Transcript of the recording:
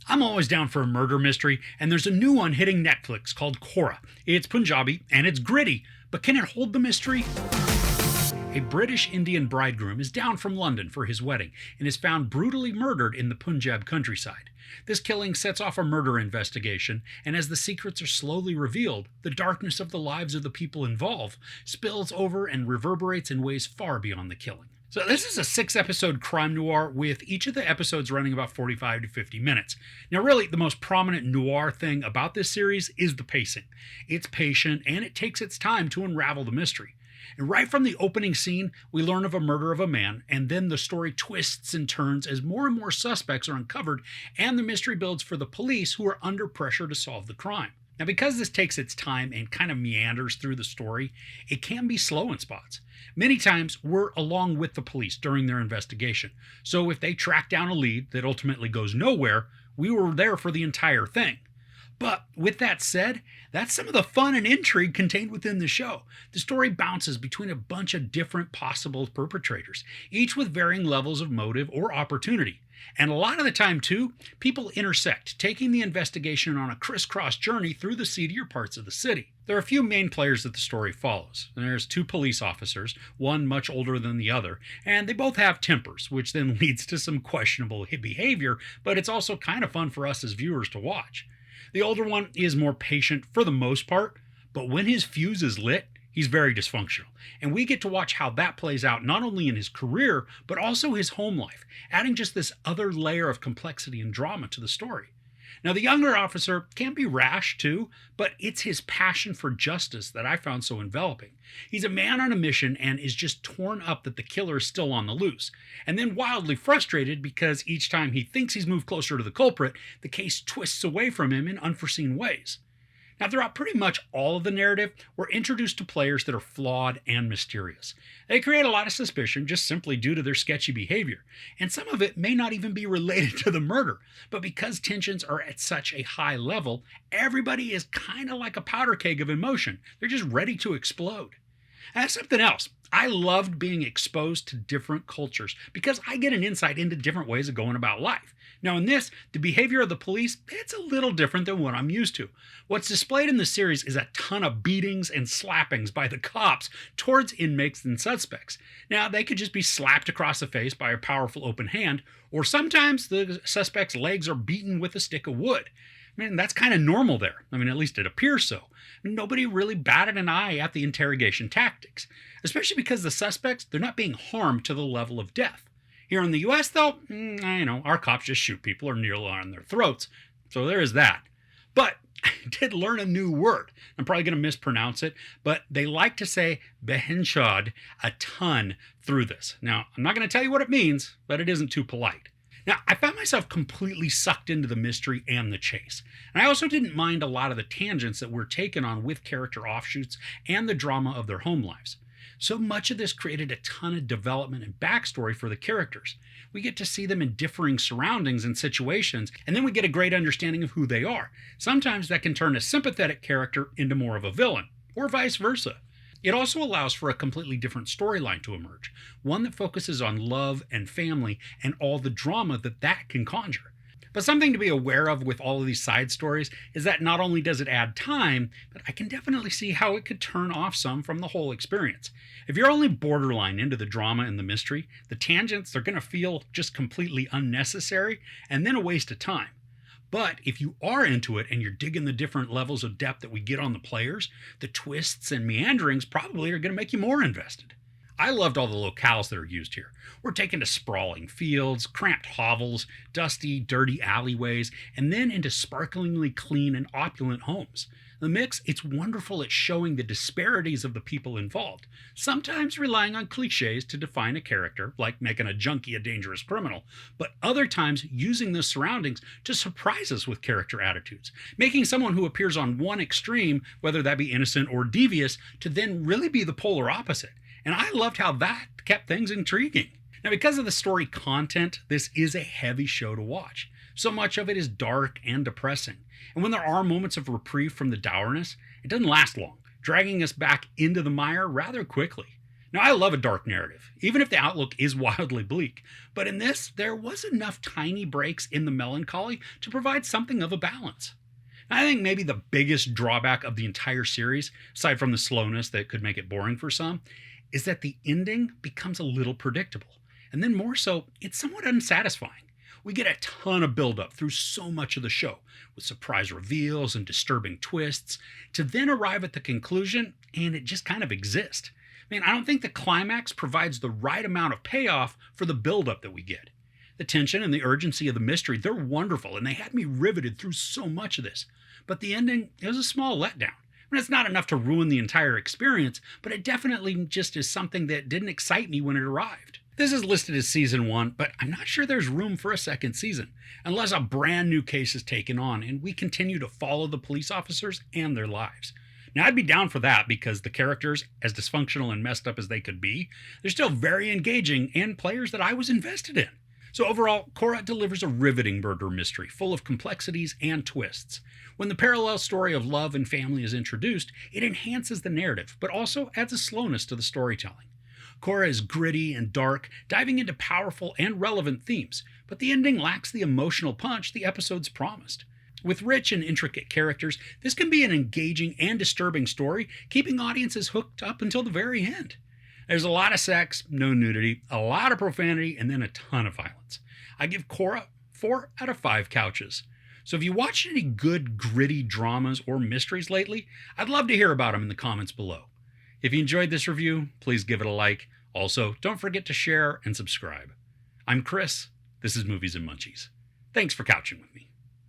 I'm always down for a murder mystery, and there's a new one hitting Netflix called Kohrra. It's Punjabi and it's gritty, but can it hold the mystery? A British Indian bridegroom is down from London for his wedding and is found brutally murdered in the Punjab countryside. This killing sets off a murder investigation, and as the secrets are slowly revealed, the darkness of the lives of the people involved spills over and reverberates in ways far beyond the killing. So this is a 6-episode crime noir with each of the episodes running about 45 to 50 minutes. Now really, the most prominent noir thing about this series is the pacing. It's patient and it takes its time to unravel the mystery. And right from the opening scene, we learn of a murder of a man, and then the story twists and turns as more and more suspects are uncovered, and the mystery builds for the police who are under pressure to solve the crime. Now, because this takes its time and kind of meanders through the story, it can be slow in spots. Many times, we're along with the police during their investigation, so if they track down a lead that ultimately goes nowhere, we were there for the entire thing. But with that said, that's some of the fun and intrigue contained within the show. The story bounces between a bunch of different possible perpetrators, each with varying levels of motive or opportunity. And a lot of the time, too, people intersect, taking the investigation on a crisscross journey through the seedier parts of the city. There are a few main players that the story follows. There's 2 police officers, one much older than the other, and they both have tempers, which then leads to some questionable behavior, but it's also kind of fun for us as viewers to watch. The older one is more patient for the most part, but when his fuse is lit, he's very dysfunctional. And we get to watch how that plays out not only in his career, but also his home life, adding just this other layer of complexity and drama to the story. Now, the younger officer can be rash too, but it's his passion for justice that I found so enveloping. He's a man on a mission and is just torn up that the killer is still on the loose, and then wildly frustrated because each time he thinks he's moved closer to the culprit, the case twists away from him in unforeseen ways. Now, throughout pretty much all of the narrative, we're introduced to players that are flawed and mysterious. They create a lot of suspicion just simply due to their sketchy behavior, and some of it may not even be related to the murder, but because tensions are at such a high level, everybody is kind of like a powder keg of emotion. They're just ready to explode. And that's something else. I loved being exposed to different cultures because I get an insight into different ways of going about life. Now in this, the behavior of the police, it's a little different than what I'm used to. What's displayed in the series is a ton of beatings and slappings by the cops towards inmates and suspects. Now they could just be slapped across the face by a powerful open hand, or sometimes the suspect's legs are beaten with a stick of wood. I mean, that's kind of normal there. I mean, at least it appears so. Nobody really batted an eye at the interrogation tactics, especially because the suspects, they're not being harmed to the level of death. Here in the US, though, our cops just shoot people or kneel on their throats, so there is that. But I did learn a new word. I'm probably going to mispronounce it, but they like to say behenshad a ton through this. Now, I'm not going to tell you what it means, but it isn't too polite. Now, I found myself completely sucked into the mystery and the chase. And I also didn't mind a lot of the tangents that were taken on with character offshoots and the drama of their home lives. So much of this created a ton of development and backstory for the characters. We get to see them in differing surroundings and situations, and then we get a great understanding of who they are. Sometimes that can turn a sympathetic character into more of a villain, or vice versa. It also allows for a completely different storyline to emerge, one that focuses on love and family and all the drama that can conjure. But something to be aware of with all of these side stories is that not only does it add time, but I can definitely see how it could turn off some from the whole experience. If you're only borderline into the drama and the mystery, the tangents, they're going to feel just completely unnecessary and then a waste of time. But if you are into it and you're digging the different levels of depth that we get on the players, the twists and meanderings probably are going to make you more invested. I loved all the locales that are used here. We're taken to sprawling fields, cramped hovels, dusty, dirty alleyways, and then into sparklingly clean and opulent homes. The mix, it's wonderful at showing the disparities of the people involved, sometimes relying on cliches to define a character, like making a junkie a dangerous criminal, but other times using the surroundings to surprise us with character attitudes, making someone who appears on one extreme, whether that be innocent or devious, to then really be the polar opposite. And I loved how that kept things intriguing. Now, because of the story content, this is a heavy show to watch. So much of it is dark and depressing. And when there are moments of reprieve from the dourness, it doesn't last long, dragging us back into the mire rather quickly. Now, I love a dark narrative, even if the outlook is wildly bleak, but in this, there was enough tiny breaks in the melancholy to provide something of a balance. I think maybe the biggest drawback of the entire series, aside from the slowness that could make it boring for some, is that the ending becomes a little predictable. And then more so, it's somewhat unsatisfying. We get a ton of buildup through so much of the show, with surprise reveals and disturbing twists, to then arrive at the conclusion and it just kind of exists. I don't think the climax provides the right amount of payoff for the buildup that we get. The tension and the urgency of the mystery, they're wonderful, and they had me riveted through so much of this. But the ending is a small letdown. It's not enough to ruin the entire experience, but it definitely just is something that didn't excite me when it arrived. This is listed as season 1, but I'm not sure there's room for a second season, unless a brand new case is taken on and we continue to follow the police officers and their lives. Now, I'd be down for that because the characters, as dysfunctional and messed up as they could be, they're still very engaging and players that I was invested in. So overall, Kohrra delivers a riveting murder mystery full of complexities and twists. When the parallel story of love and family is introduced, it enhances the narrative, but also adds a slowness to the storytelling. Kohrra is gritty and dark, diving into powerful and relevant themes, but the ending lacks the emotional punch the episodes promised. With rich and intricate characters, this can be an engaging and disturbing story, keeping audiences hooked up until the very end. There's a lot of sex, no nudity, a lot of profanity, and then a ton of violence. I give Kohrra 4 out of 5 couches. So if you watched any good, gritty dramas or mysteries lately, I'd love to hear about them in the comments below. If you enjoyed this review, please give it a like. Also, don't forget to share and subscribe. I'm Chris. This is Movies and Munchies. Thanks for couching with me.